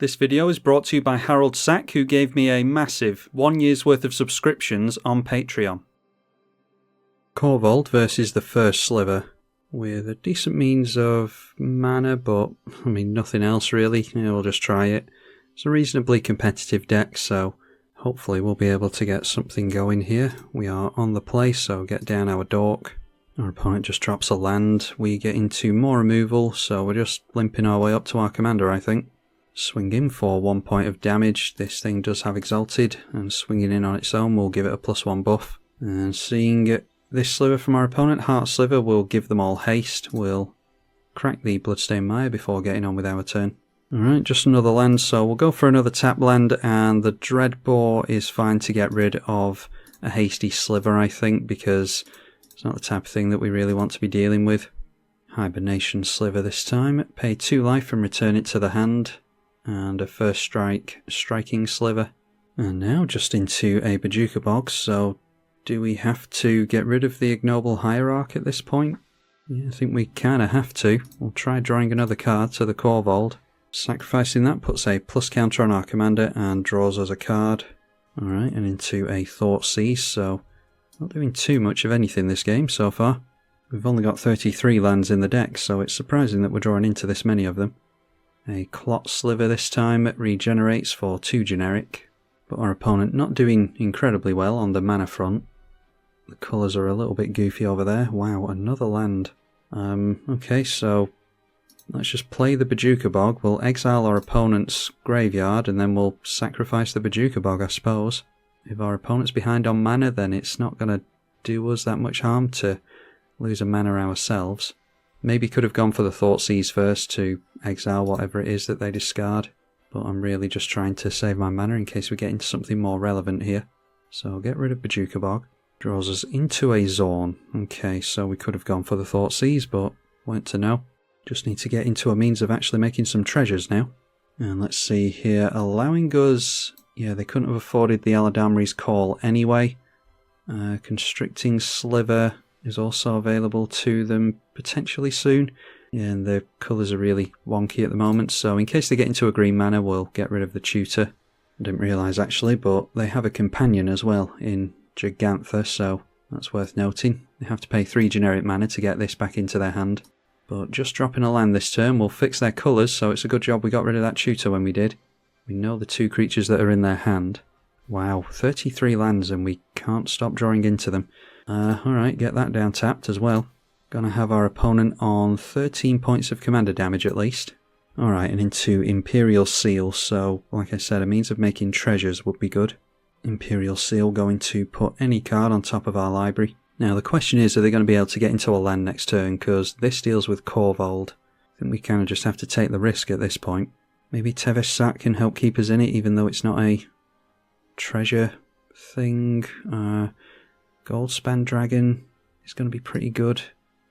This video is brought to you by Harold Sack, who gave me a massive 1 year's worth of subscriptions on Patreon. Korvold versus the first Sliver, with a decent means of mana, but I mean nothing else really. We'll just try it. It's a reasonably competitive deck, so hopefully we'll be able to get something going here. We are on the play, so get down our dork. Our opponent just drops a land. We get into more removal, so we're just limping our way up to our commander, I think. Swing in for 1 point of damage. This thing does have Exalted, and swinging in on its own will give it a +1 buff. And seeing this Sliver from our opponent, Heart Sliver, will give them all haste. We'll crack the Bloodstained Mire before getting on with our turn. Alright, just another land, so we'll go for another tap land, and the Dreadbore is fine to get rid of a hasty Sliver, I think, because it's not the type of thing that we really want to be dealing with. Hibernation Sliver this time. Pay 2 life and return it to the hand. And a first strike, striking Sliver. And now just into a Bojuka Bog, so do we have to get rid of the Ignoble Hierarch at this point? Yeah, I think we kinda have to. We'll try drawing another card to the Korvold. Sacrificing that puts a plus counter on our commander and draws us a card. Alright, and into a Thoughtseize, so not doing too much of anything this game so far. We've only got 33 lands in the deck, so it's surprising that we're drawing into this many of them. A Clot Sliver this time regenerates for 2 generic, but our opponent not doing incredibly well on the mana front. The colours are a little bit goofy over there. Wow, another land. Okay, so let's just play the Bojuka Bog. We'll exile our opponent's graveyard and then we'll sacrifice the Bojuka Bog, I suppose. If our opponent's behind on mana, then it's not going to do us that much harm to lose a mana ourselves. Maybe could have gone for the Thoughtseize first to exile whatever it is that they discard, but I'm really just trying to save my mana in case we get into something more relevant here. So I'll get rid of Bojuka Bog. Draws us into a Zorn. Okay, so we could have gone for the Thoughtseize, but weren't to know. Just need to get into a means of actually making some treasures now. And let's see here, allowing us... Yeah, they couldn't have afforded the Eladamri's Call anyway. Constricting Sliver is also available to them potentially soon. Yeah, and the colours are really wonky at the moment, so in case they get into a green mana, we'll get rid of the tutor. I didn't realise actually, but they have a companion as well in Gigantha, so that's worth noting. They have to pay 3 generic mana to get this back into their hand. But just dropping a land this turn will fix their colours, so it's a good job we got rid of that tutor when we did. We know the 2 creatures that are in their hand. Wow, 33 lands and we can't stop drawing into them. Alright, get that down tapped as well. Gonna have our opponent on 13 points of commander damage at least. Alright, and into Imperial Seal, so like I said, a means of making treasures would be good. Imperial Seal going to put any card on top of our library. Now the question is, are they going to be able to get into a land next turn, because this deals with Korvold. I think we kind of just have to take the risk at this point. Maybe Tevesh Sack can help keep us in it, even though it's not a treasure thing. Goldspan Dragon is going to be pretty good.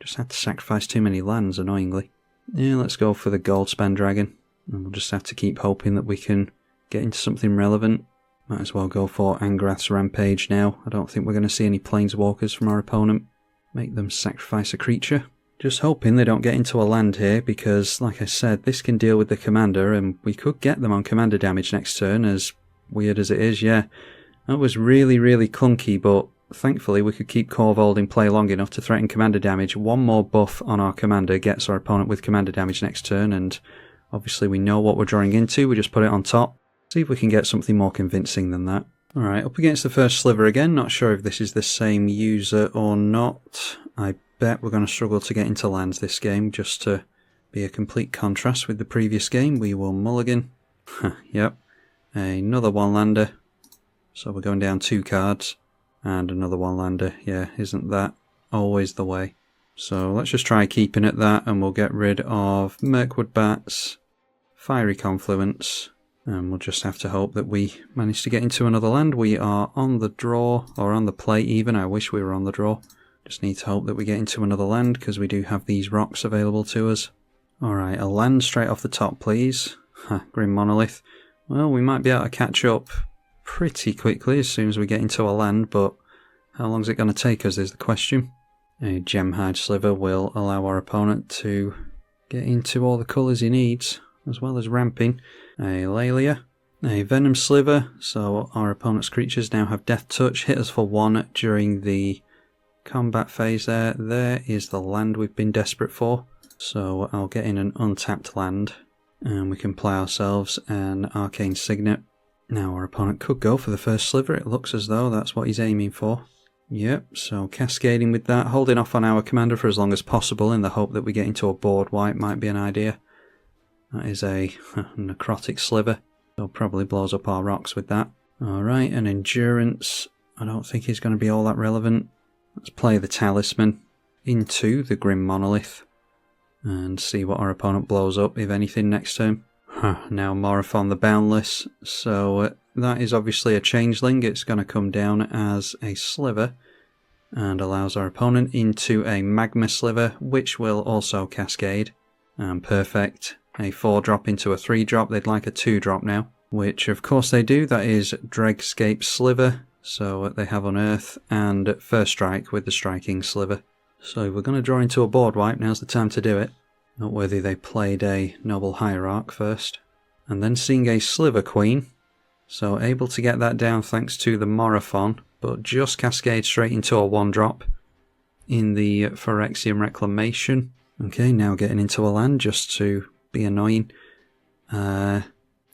Just had to sacrifice too many lands, annoyingly. Yeah, let's go for the Goldspan Dragon. And we'll just have to keep hoping that we can get into something relevant. Might as well go for Angrath's Rampage now. I don't think we're going to see any Planeswalkers from our opponent. Make them sacrifice a creature. Just hoping they don't get into a land here, because, like I said, this can deal with the commander, and we could get them on commander damage next turn, as weird as it is, yeah. That was really, really clunky, but thankfully we could keep Korvold in play long enough to threaten commander damage. 1 more buff on our commander gets our opponent with commander damage next turn, and obviously we know what we're drawing into, we just put it on top. See if we can get something more convincing than that. Alright, up against the first Sliver again. Not sure if this is the same user or not. I bet we're going to struggle to get into lands this game, just to be a complete contrast with the previous game. We will mulligan. Yep. Another 1-lander. So we're going down 2 cards. And another 1-lander. Yeah, isn't that always the way? So let's just try keeping at that, and we'll get rid of Mirkwood Bats, Fiery Confluence, and we'll just have to hope that we manage to get into another land. We are on the draw, or on the play even. I wish we were on the draw. Just need to hope that we get into another land, because we do have these rocks available to us. Alright, a land straight off the top, please. Grim Monolith. Well, we might be able to catch up pretty quickly as soon as we get into a land, but how long is it going to take us is the question. A Gemhide Sliver will allow our opponent to get into all the colours he needs, as well as ramping. a Lalia, a Venom Sliver, so our opponent's creatures now have Death Touch, hit us for 1 during the combat phase there. There is the land we've been desperate for, so I'll get in an untapped land, and we can play ourselves an Arcane Signet. Now our opponent could go for the first Sliver, it looks as though that's what he's aiming for. Yep, so cascading with that, holding off on our commander for as long as possible in the hope that we get into a board wipe might be an idea. That is a necrotic Sliver, so probably blows up our rocks with that. Alright, an Endurance, I don't think he's going to be all that relevant. Let's play the Talisman into the Grim Monolith and see what our opponent blows up, if anything, next turn. Now Morophon the Boundless, so that is obviously a changeling. It's going to come down as a Sliver and allows our opponent into a Magma Sliver, which will also cascade. And perfect. A 4-drop into a 3-drop. They'd like a 2-drop now, which of course they do. That is Dregscape Sliver, so they have Unearth and First Strike with the Striking Sliver. So if we're going to draw into a board wipe, now's the time to do it. Noteworthy they played a Noble Hierarch first, and then seeing a Sliver Queen, so able to get that down thanks to the Morophon, but just cascade straight into a 1-drop in the Phyrexian Reclamation. Okay, now getting into a land just to be annoying. Yeah,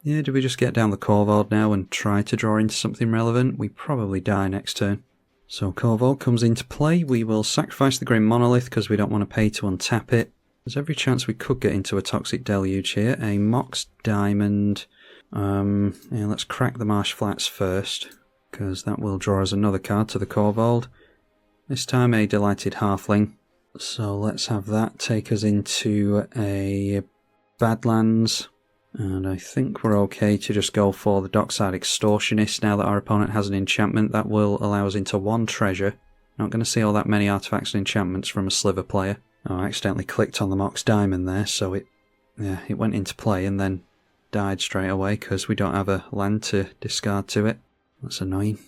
do we just get down the Korvold now and try to draw into something relevant? We probably die next turn. So Korvold comes into play. We will sacrifice the Grim Monolith because we don't want to pay to untap it. There's every chance we could get into a Toxic Deluge here. A Mox Diamond. Yeah, let's crack the Marsh Flats first, because that will draw us another card to the Korvold. This time a Delighted Halfling. So let's have that take us into a Badlands. And I think we're okay to just go for the Dockside Extortionist now that our opponent has an enchantment that will allow us into 1 treasure. Not going to see all that many artifacts and enchantments from a Sliver player. Oh, I accidentally clicked on the Mox Diamond there, so it went into play and then died straight away because we don't have a land to discard to it. That's annoying.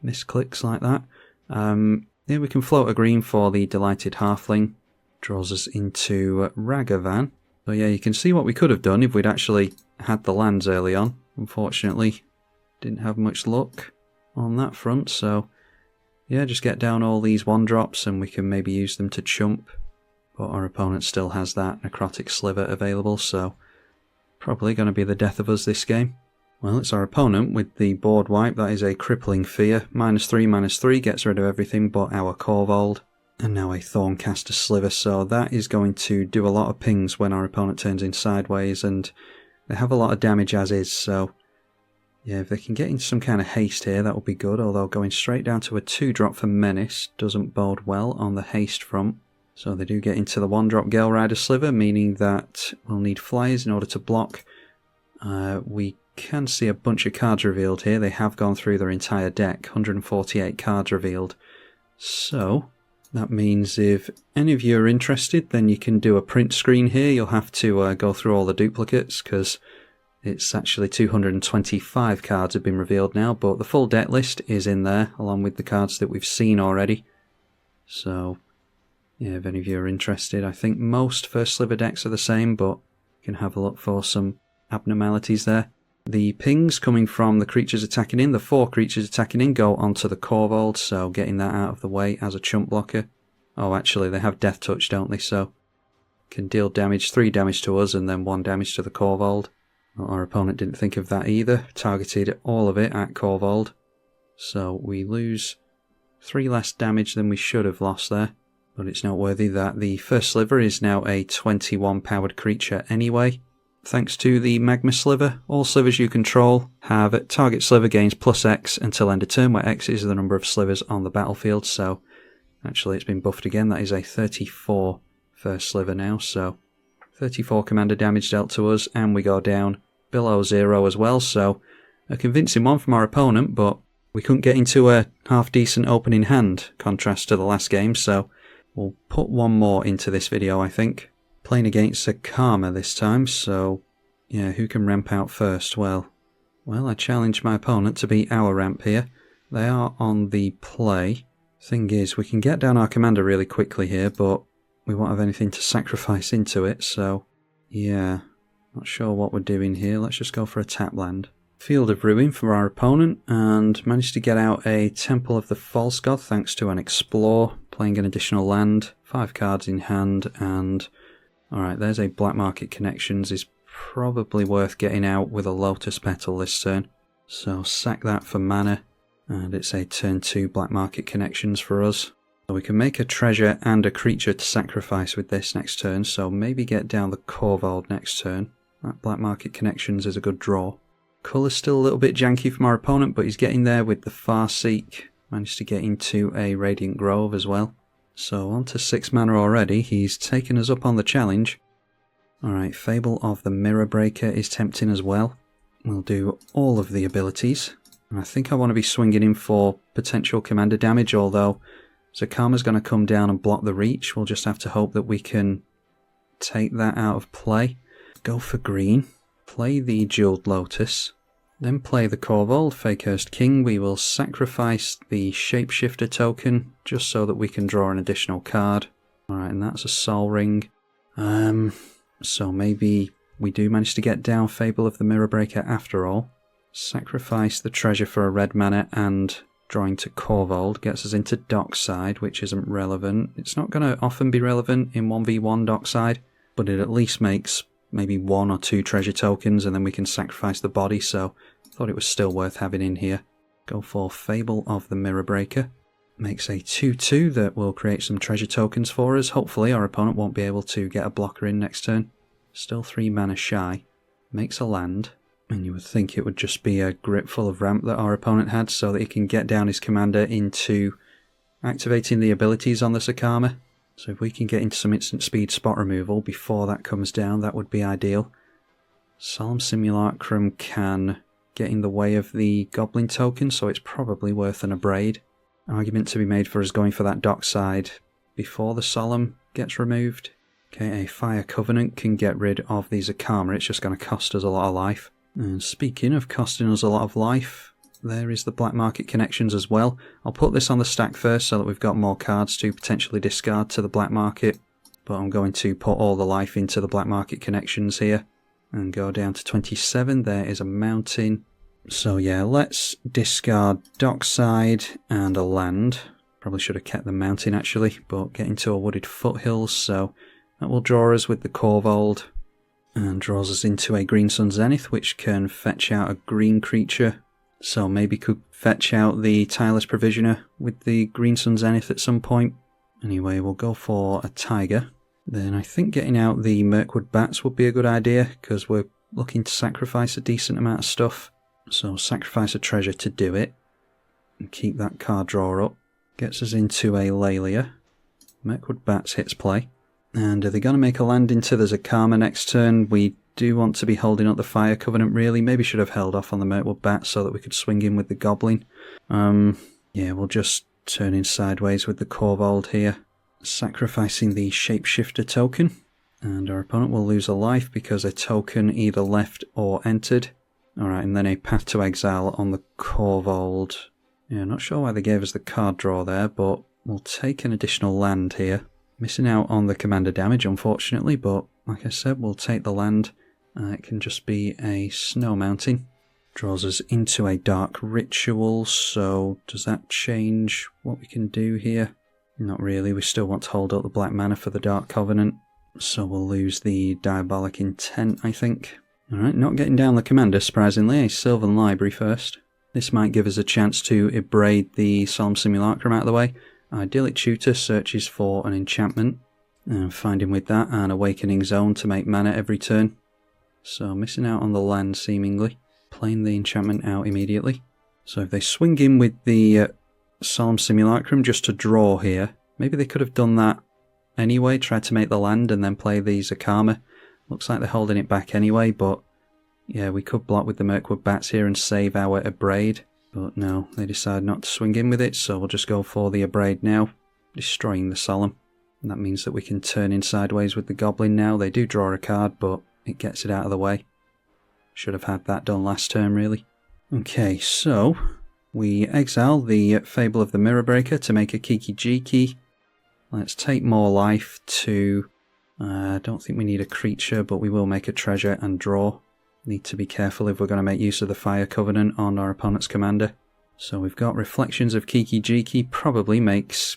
Misclicks like that. Yeah, we can float a green for the Delighted Halfling. Draws us into Ragavan. So yeah, you can see what we could have done if we'd actually had the lands early on. Unfortunately, didn't have much luck on that front, so yeah, just get down all these 1-drops and we can maybe use them to chump. But our opponent still has that Necrotic Sliver available, so probably going to be the death of us this game. Well, it's our opponent with the board wipe. That is a Crippling Fear. -3/-3 gets rid of everything but our Korvold. And now a Thorncaster Sliver, so that is going to do a lot of pings when our opponent turns in sideways, and they have a lot of damage as is, so yeah, if they can get into some kind of haste here, that would be good, although going straight down to a 2-drop for Menace doesn't bode well on the haste front. So they do get into the 1-drop Gale Rider Sliver, meaning that we'll need flyers in order to block. We can see a bunch of cards revealed here. They have gone through their entire deck, 148 cards revealed. So that means if any of you are interested, then you can do a print screen here. You'll have to go through all the duplicates because it's actually 225 cards have been revealed now, but the full deck list is in there along with the cards that we've seen already. So yeah, if any of you are interested, I think most First Sliver decks are the same, but you can have a look for some abnormalities there. The pings coming from the creatures attacking in, the 4 creatures attacking in, go onto the Korvold, so getting that out of the way as a chump blocker. Oh, actually, they have Death Touch, don't they? So can deal damage, 3 damage to us and then 1 damage to the Korvold. Well, our opponent didn't think of that either, targeted all of it at Korvold. So we lose 3 less damage than we should have lost there. But it's noteworthy that the first Sliver is now a 21 powered creature anyway. Thanks to the Magma Sliver, all slivers you control have target sliver gains +X until end of turn, where X is the number of slivers on the battlefield. So actually it's been buffed again. That is a 34 first Sliver now, so 34 commander damage dealt to us, and we go down below 0 as well. So a convincing one from our opponent, but we couldn't get into a half decent opening hand, contrast to the last game, so we'll put one more into this video, I think. Playing against a Karma this time, so yeah, who can ramp out first? Well, I challenge my opponent to beat our ramp here. They are on the play. Thing is, we can get down our commander really quickly here, but we won't have anything to sacrifice into it, so yeah. Not sure what we're doing here. Let's just go for a tap land. Field of Ruin for our opponent, and managed to get out a Temple of the False God thanks to an Explore, playing an additional land, 5 cards in hand, and alright, there's a Black Market Connections. Is probably worth getting out with a Lotus Petal this turn. So sack that for mana, and it's a turn 2 Black Market Connections for us. So we can make a treasure and a creature to sacrifice with this next turn, so maybe get down the Korvold next turn. That Black Market Connections is a good draw. Colour's still a little bit janky from our opponent, but he's getting there with the Farseek. Managed to get into a Radiant Grove as well. So on to 6 mana already. He's taken us up on the challenge. Alright, Fable of the Mirror Breaker is tempting as well. We'll do all of the abilities. And I think I want to be swinging in for potential commander damage, although Zakama's going to come down and block the reach. We'll just have to hope that we can take that out of play. Go for green. Play the Jeweled Lotus. Then play the Korvold Fae Cursed King. We will sacrifice the Shapeshifter token just so that we can draw an additional card. Alright, and that's a Sol Ring. So maybe we do manage to get down Fable of the Mirror Breaker after all. Sacrifice the treasure for a red mana, and drawing to Korvold gets us into Dockside, which isn't relevant. It's not going to often be relevant in 1v1 Dockside, but it at least makes maybe 1 or 2 treasure tokens, and then we can sacrifice the body, so I thought it was still worth having in here. Go for Fable of the Mirror Breaker. Makes a 2-2 that will create some treasure tokens for us. Hopefully our opponent won't be able to get a blocker in next turn. Still 3 mana shy. Makes a land, and you would think it would just be a grip full of ramp that our opponent had so that he can get down his commander into activating the abilities on the Sakama. So if we can get into some instant speed spot removal before that comes down, that would be ideal. Solemn Simulacrum can get in the way of the Goblin token, so it's probably worth an Abrade. Argument to be made for us going for that Dockside before the Solemn gets removed. Okay, a Fire Covenant can get rid of the Zakama. It's just going to cost us a lot of life. And speaking of costing us a lot of life, there is the Black Market Connections as well. I'll put this on the stack first so that we've got more cards to potentially discard to the Black Market. But I'm going to put all the life into the Black Market Connections here. And go down to 27. There is a mountain. So yeah, let's discard Dockside and a land. Probably should have kept the mountain actually, but get into a wooded foothills, so that will draw us with the Korvold. And draws us into a Green Sun Zenith, which can fetch out a green creature. So maybe could fetch out the Tireless Provisioner with the Green Sun Zenith at some point. Anyway, we'll go for a Tiger. Then I think getting out the Mirkwood Bats would be a good idea, because we're looking to sacrifice a decent amount of stuff. So sacrifice a treasure to do it. And keep that card draw up. Gets us into a Laelia. Mirkwood Bats hits play. And are they going to make a land into the Zakama next turn? We do want to be holding up the Fire Covenant really. Maybe should have held off on the Mirkwood Bat so that we could swing in with the Goblin. Yeah, we'll just turn in sideways with the Korvold here. Sacrificing the Shapeshifter token. And our opponent will lose a life because a token either left or entered. Alright, and then a Path to Exile on the Korvold. Yeah, not sure why they gave us the card draw there, but we'll take an additional land here. Missing out on the commander damage, unfortunately, but like I said, we'll take the land. It can just be a Snow Mountain. Draws us into a Dark Ritual, so does that change what we can do here? Not really, we still want to hold up the black mana for the Dark Covenant, so we'll lose the Diabolic Intent, I think. Alright, not getting down the commander, surprisingly, a Sylvan Library first. This might give us a chance to abrade the Solemn Simulacrum out of the way. Idyllic Tutor searches for an enchantment, and finding with that an Awakening Zone to make mana every turn. So missing out on the land seemingly. Playing the enchantment out immediately. So if they swing in with the Solemn Simulacrum just to draw here, maybe they could have done that anyway, tried to make the land and then play the Zakama. Looks like they're holding it back anyway, but yeah, we could block with the Mirkwood Bats here and save our Abrade. But no, they decide not to swing in with it, so we'll just go for the Abrade now, destroying the Solemn. And that means that we can turn in sideways with the Goblin now. They do draw a card, but it gets it out of the way. Should have had that done last turn, really. Okay, so we exile the Fable of the Mirror Breaker to make a Kiki Jiki. Let's take more life to I don't think we need a creature, but we will make a treasure and draw. Need to be careful if we're going to make use of the Fire Covenant on our opponent's commander. So we've got Reflections of Kiki Jiki, probably makes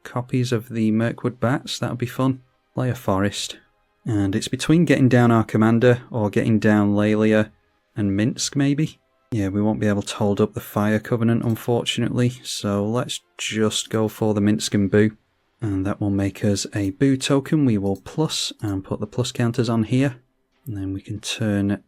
copies of the Mirkwood Bats, that would be fun. Play a Forest. And it's between getting down our commander or getting down Lelia and Minsk maybe. Yeah, we won't be able to hold up the Fire Covenant unfortunately, so let's just go for the Minsk and Boo. And that will make us a Boo token. We will plus and put the plus counters on here. And then we can turn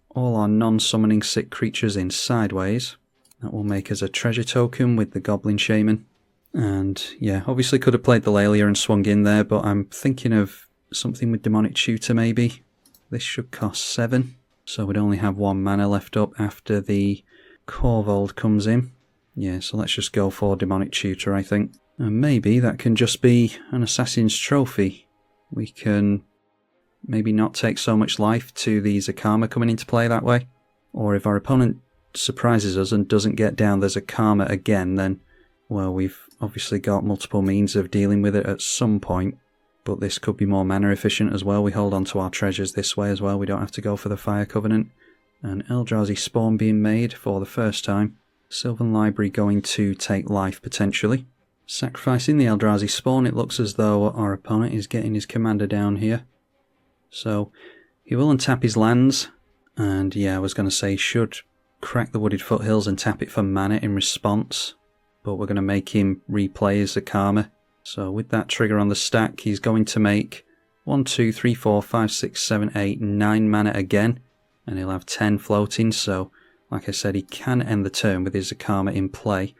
all our non-summoning sick creatures in sideways. That will make us a treasure token with the Goblin Shaman. And yeah, obviously could have played the Lelia and swung in there, but I'm thinking of something with Demonic Tutor maybe. This should cost 7, so we'd only have 1 mana left up after the Korvold comes in. Yeah, so let's just go for Demonic Tutor, I think. And maybe that can just be an Assassin's Trophy. We can maybe not take so much life to the Zakama coming into play that way. Or if our opponent surprises us and doesn't get down the Zakama again, then, well, we've obviously got multiple means of dealing with it at some point. But this could be more mana efficient as well. We hold on to our treasures this way as well. We don't have to go for the Fire Covenant. An Eldrazi Spawn being made for the first time. Sylvan Library going to take life potentially. Sacrificing the Eldrazi Spawn, it looks as though our opponent is getting his commander down here. So he will untap his lands, and yeah, I was going to say should crack the Wooded Foothills and tap it for mana in response, but we're going to make him replay his Zakama. So with that trigger on the stack, he's going to make 1, 2, 3, 4, 5, 6, 7, 8, 9 mana again, and he'll have 10 floating, so like I said, he can end the turn with his Zakama in play.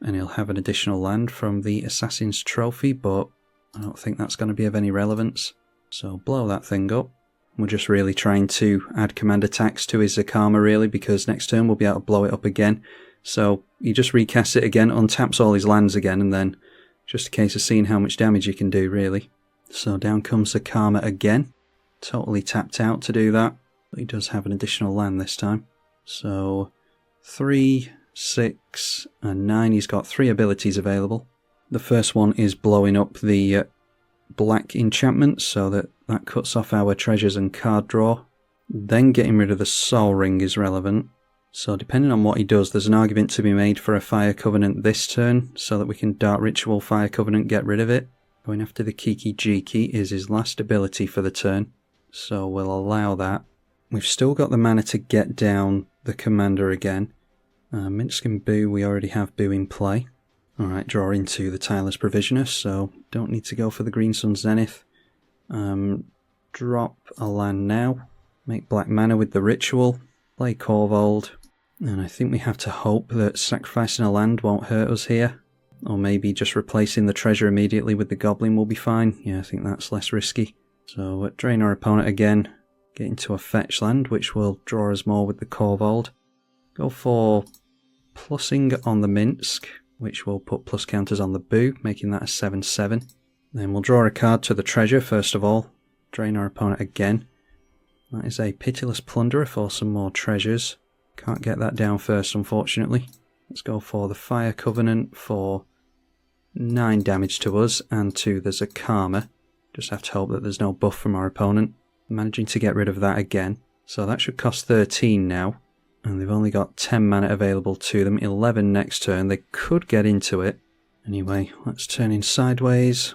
And he'll have an additional land from the Assassin's Trophy, but I don't think that's going to be of any relevance. So blow that thing up. We're just really trying to add command attacks to his Zakama really, because next turn we'll be able to blow it up again. So he just recasts it again, untaps all his lands again, and then just a case of seeing how much damage he can do really. So down comes Zakama again. Totally tapped out to do that, but he does have an additional land this time. So 3, 6 and 9, he's got 3 abilities available. The first one is blowing up the black enchantment so that cuts off our treasures and card draw. Then getting rid of the Soul Ring is relevant. So depending on what he does, there's an argument to be made for a Fire Covenant this turn so that we can Dark Ritual Fire Covenant, get rid of it. Going after the Kiki Jiki is his last ability for the turn, so we'll allow that. We've still got the mana to get down the commander again. Minsk and Boo, we already have Boo in play. Alright, draw into the Tireless Provisioner, so don't need to go for the Green Sun Zenith. Drop a land now. Make black mana with the Ritual. Play Korvold. And I think we have to hope that sacrificing a land won't hurt us here. Or maybe just replacing the treasure immediately with the Goblin will be fine. Yeah, I think that's less risky. So drain our opponent again. Get into a fetch land, which will draw us more with the Korvold. Go for plussing on the Minsk, which will put plus counters on the Boo, making that a 7/7. Then we'll draw a card to the treasure first of all. Drain our opponent again. That is a Pitiless Plunderer for some more treasures. Can't get that down first, unfortunately. Let's go for the Fire Covenant for 9 damage to us and to the Zakama. Just have to hope that there's no buff from our opponent. Managing to get rid of that again. So that should cost 13 now. And they've only got 10 mana available to them. 11 next turn. They could get into it. Anyway, let's turn in sideways.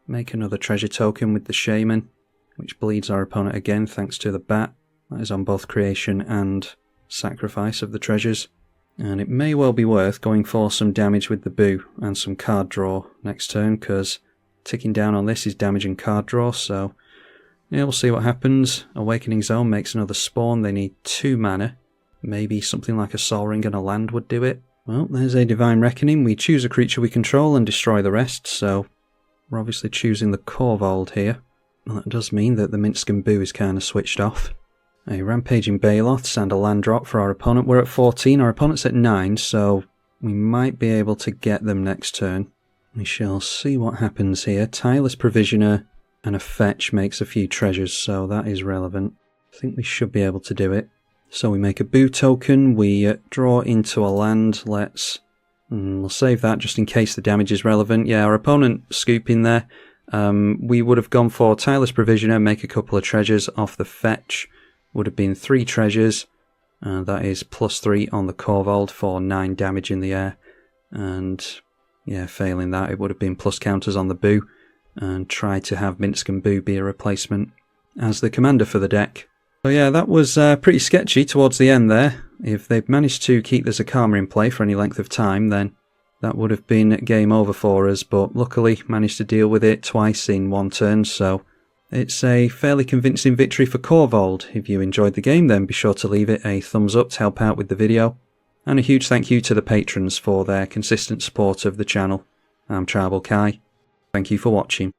Make another treasure token with the Shaman, which bleeds our opponent again thanks to the Bat. That is on both creation and sacrifice of the treasures. And it may well be worth going for some damage with the Boo and some card draw next turn, because ticking down on this is damage and card draw, so yeah, we'll see what happens. Awakening Zone makes another spawn. They need 2 mana. Maybe something like a Soul Ring and a land would do it. Well, there's a Divine Reckoning. We choose a creature we control and destroy the rest, so we're obviously choosing the Korvold here. Well, that does mean that the Minsk and Boo is kind of switched off. A Rampaging Baloths and a land drop for our opponent. We're at 14, our opponent's at 9, so we might be able to get them next turn. We shall see what happens here. Tireless Provisioner and a fetch makes a few treasures, so that is relevant. I think we should be able to do it. So we make a Boo token, we draw into a land, we'll save that just in case the damage is relevant. Yeah, our opponent scooping there. We would have gone for Tireless Provisioner, make a couple of treasures off the fetch. Would have been 3 treasures. That is +3 on the Korvold for 9 damage in the air. And yeah, failing that, it would have been plus counters on the Boo. And try to have Minsk and Boo be a replacement as the commander for the deck. So yeah, that was pretty sketchy towards the end there. If they'd managed to keep the Zakama in play for any length of time, then that would have been game over for us, but luckily managed to deal with it twice in one turn, so it's a fairly convincing victory for Korvold. If you enjoyed the game, then be sure to leave it a thumbs up to help out with the video. And a huge thank you to the patrons for their consistent support of the channel. I'm tribalkai. Thank you for watching.